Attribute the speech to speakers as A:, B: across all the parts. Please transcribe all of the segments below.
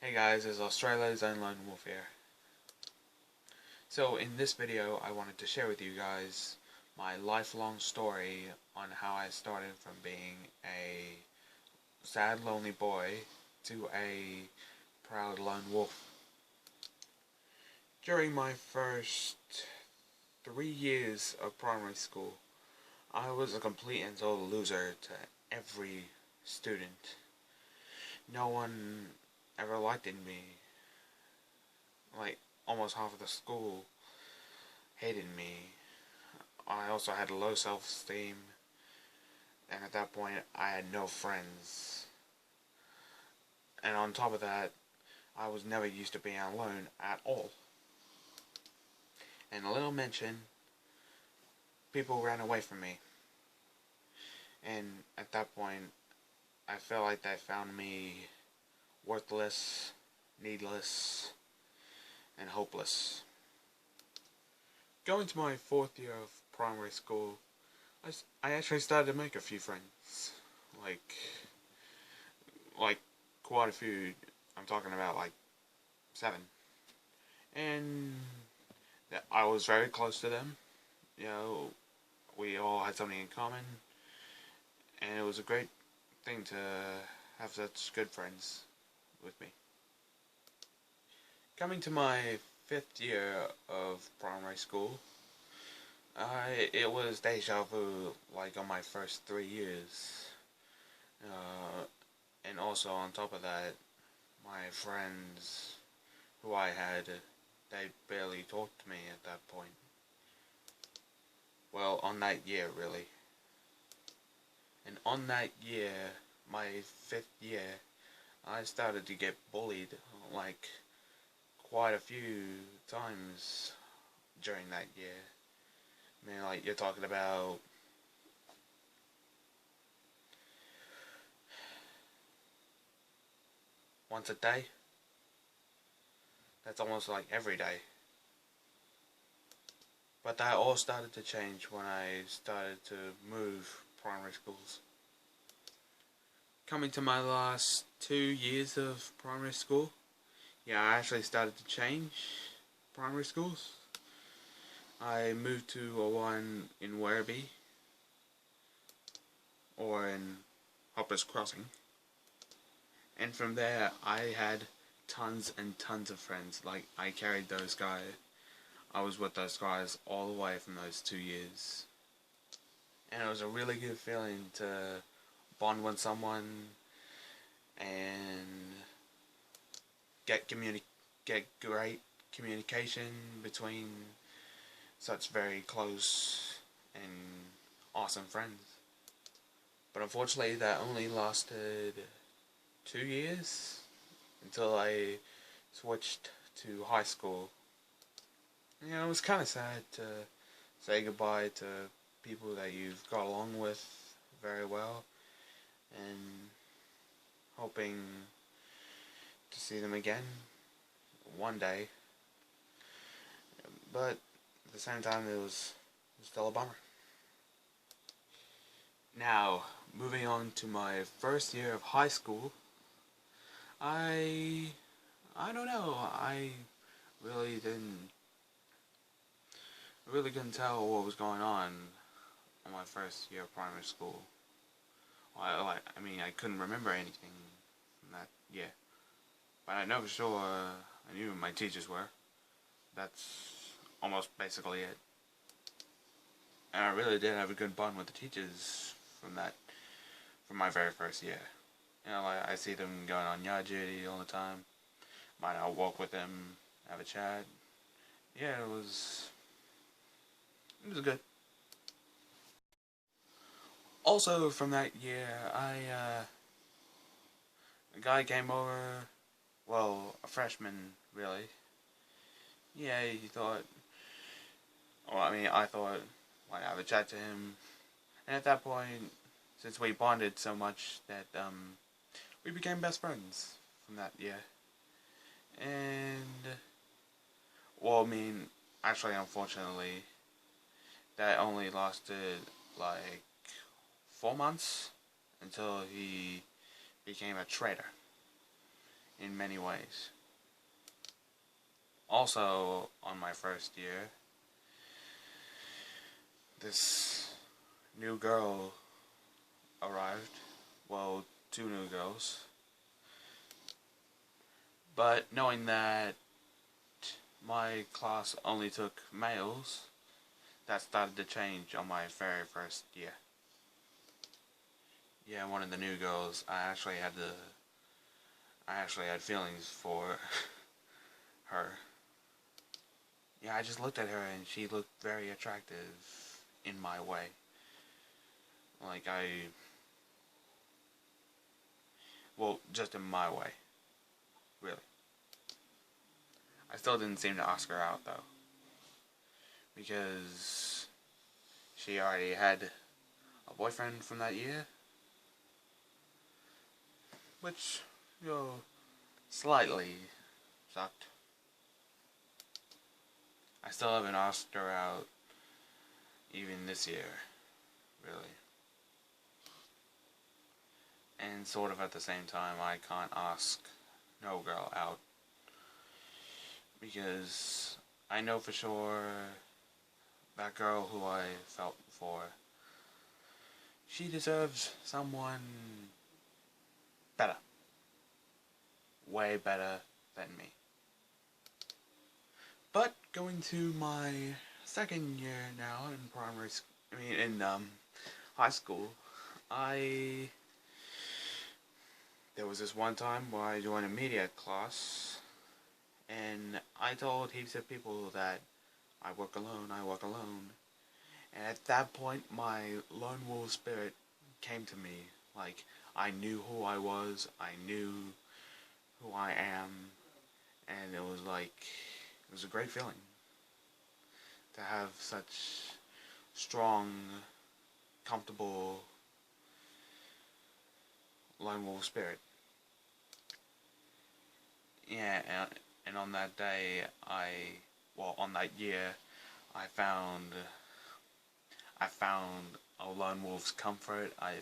A: Hey guys, it's Australia's own Lone Wolf here. So in this video I wanted to share with you guys my lifelong story on how I started from being a sad lonely boy to a proud lone wolf. During my first 3 years of primary school, I was a complete and total loser to every student. No one ever liked me. Like, almost half of the school hated me. I also had low self-esteem, and at that point I had no friends. And on top of that, I was never used to being alone at all. And a little mention, people ran away from me. And at that point, I felt like they found me worthless, needless, and hopeless. Going to my 4th year of primary school, I actually started to make a few friends. Like quite a few. I'm talking about like 7. And I was very close to them. You know, we all had something in common. And it was a great thing to have such good friends with me. Coming to my 5th year of primary school, it was deja vu, like on my first 3 years. And also on top of that, my friends who I had, they barely talked to me at that point. Well, on that year, really. And on that year, my 5th year, I started to get bullied, like, quite a few times during that year. I mean, like, you're talking about once a day. That's almost like every day. But that all started to change when I started to move primary schools. Coming to my last 2 years of primary school, yeah, I actually started to change primary schools. I moved to a one in Werribee, or in Hoppers Crossing. And from there, I had tons and tons of friends. Like, I carried those guys. I was with those guys all the way from those 2 years. And it was a really good feeling to bond with someone and get great communication between such very close and awesome friends. But unfortunately, that only lasted 2 years until I switched to high school. You know, it was kind of sad to say goodbye to people that you've got along with very well, and hoping to see them again one day. But at the same time, it was still a bummer. Now, moving on to my first year of high school, I don't know. I really didn't couldn't tell what was going on my first year of primary school. I mean, I couldn't remember anything from that year, but I know for sure I knew who my teachers were. That's almost basically it. And I really did have a good bond with the teachers from my very first year. You know, like, I see them going on yard duty all the time. Might I'll walk with them, have a chat. Yeah, it was good. Also from that year, a guy came over, well, a freshman, really. Yeah, he thought, well, I mean, I thought, why not have a chat to him? And at that point, since we bonded so much that, we became best friends from that year. And, well, I mean, actually, unfortunately, that only lasted, like, 4 months until he became a traitor in in many ways. Also, on my first year, this new girl arrived. Well, two new girls. But knowing that my class only took males, that started to change on my very first year. Yeah, one of the new girls, I actually had feelings for her. Yeah, I just looked at her and she looked very attractive in my way. Like well, just in my way, really. I still didn't seem to ask her out though, because she already had a boyfriend from that year, which, slightly sucked. I still haven't asked her out even this year, really. And sort of at the same time, I can't ask no girl out, because I know for sure that girl who I felt for, she deserves someone better. Way better than me. But going to my second year now in high school, there was this one time where I joined a media class, and I told heaps of people that I work alone. And at that point, my lone wolf spirit came to me. Like, I knew who I was, I knew who I am, and it was a great feeling to have such strong, comfortable lone wolf spirit. Yeah, and on that day, on that year, I found a lone wolf's comfort. I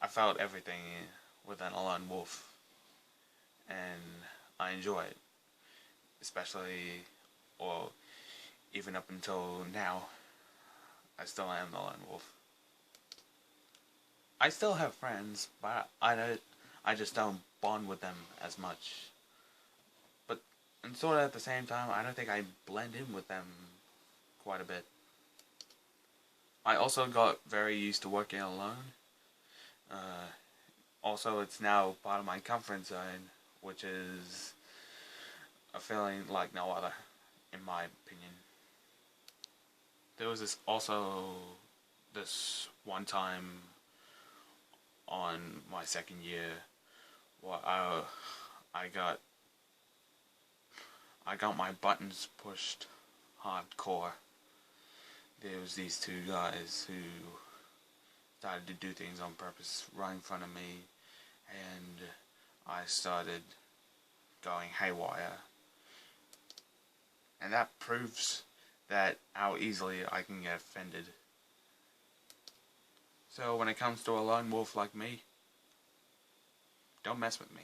A: felt everything within a lone wolf, and I enjoy it, especially, or even up until now, I still am the lone wolf. I still have friends, but I just don't bond with them as much. But, and sort of at the same time, I don't think I blend in with them quite a bit. I also got very used to working alone. Also, it's now part of my comfort zone, which is a feeling like no other, in my opinion. There was this one time on my second year where I got my buttons pushed hardcore. There was these two guys who started to do things on purpose right in front of me, and I started going haywire. And that proves that how easily I can get offended. So when it comes to a lone wolf like me, don't mess with me.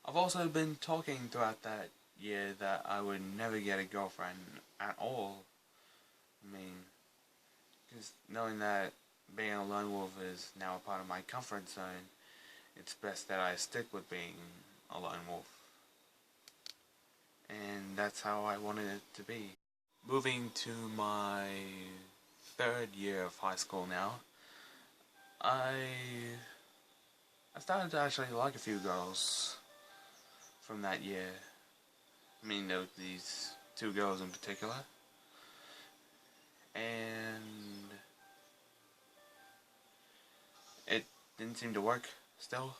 A: I've also been talking throughout that year that I would never get a girlfriend at all. I mean, because knowing that being a lone wolf is now a part of my comfort zone, it's best that I stick with being a lone wolf. And that's how I wanted it to be. Moving to my third year of high school now, I started to actually like a few girls from that year. I mean, there were these two girls in particular. And it didn't seem to work still.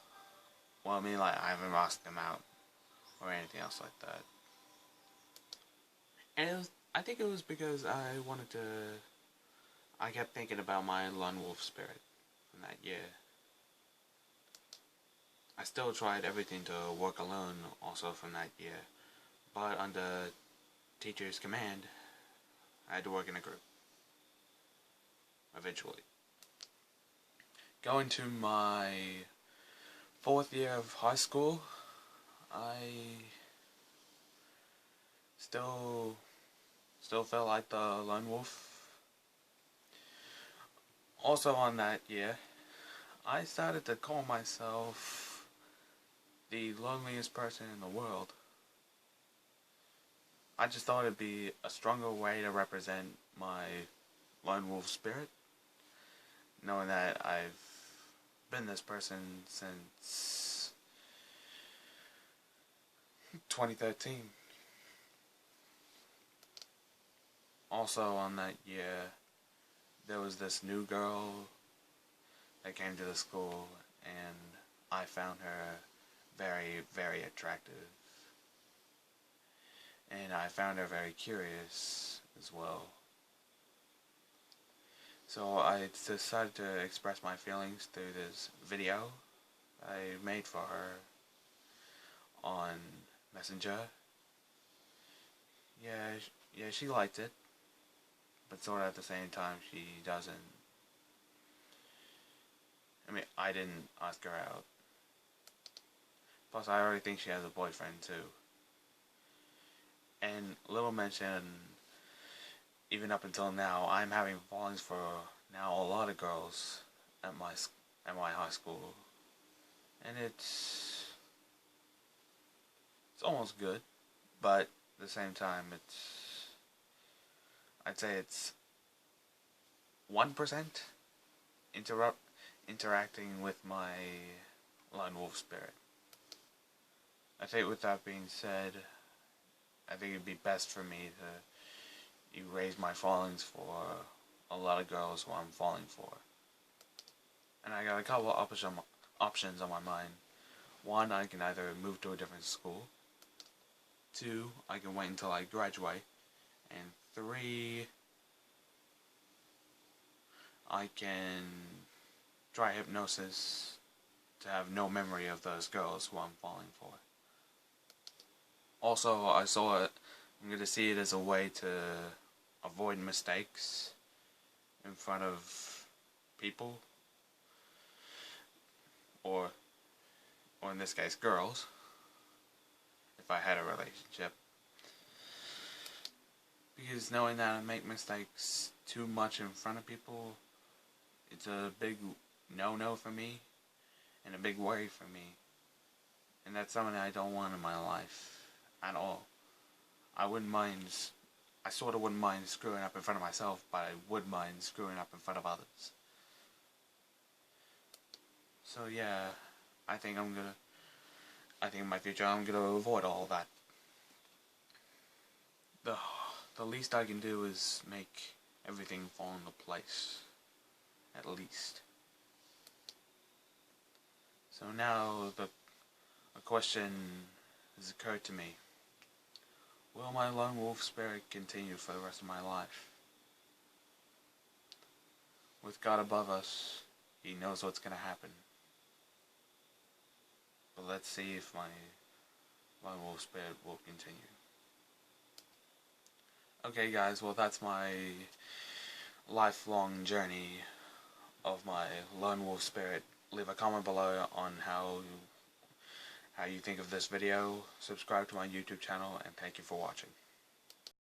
A: Well, I mean, like, I haven't asked them out or anything else like that. And I think it was because I kept thinking about my lone wolf spirit from that year. I still tried everything to work alone also from that year, but under teacher's command, I had to work in a group, eventually. going to my 4th year of high school, I still felt like the lone wolf. Also on that year, I started to call myself the loneliest person in the world. I just thought it'd be a stronger way to represent my lone wolf spirit, knowing that I've been this person since 2013. Also on that year, there was this new girl that came to the school, and I found her very, very attractive. And I found her very curious as well. So I decided to express my feelings through this video I made for her on Messenger. Yeah, she liked it, but sort of at the same time she doesn't. I mean, I didn't ask her out. Plus, I already think she has a boyfriend too. And little mention, even up until now, I'm having fallings for now a lot of girls at my high school, and it's almost good, but at the same time, I'd say it's 1% interacting with my lone wolf spirit. I think with that being said, I think it'd be best for me to erase my fallings for a lot of girls who I'm falling for. And I got a couple of options on my mind. One, I can either move to a different school. 2, I can wait until I graduate. And 3, I can try hypnosis to have no memory of those girls who I'm falling for. Also, I'm going to see it as a way to avoid mistakes in front of people, or in this case, girls, if I had a relationship. Because knowing that I make mistakes too much in front of people, it's a big no-no for me, and a big worry for me. And that's something I don't want in my life at all. I sort of wouldn't mind screwing up in front of myself, but I would mind screwing up in front of others. So yeah, I think in my future I'm gonna avoid all of that. The least I can do is make everything fall into place, at least. So now a question has occurred to me. Will my lone wolf spirit continue for the rest of my life? With God above us, He knows what's going to happen. But let's see if my lone wolf spirit will continue. Okay guys, well that's my lifelong journey of my lone wolf spirit. Leave a comment below on how you think of this video. Subscribe to my YouTube channel, and thank you for watching.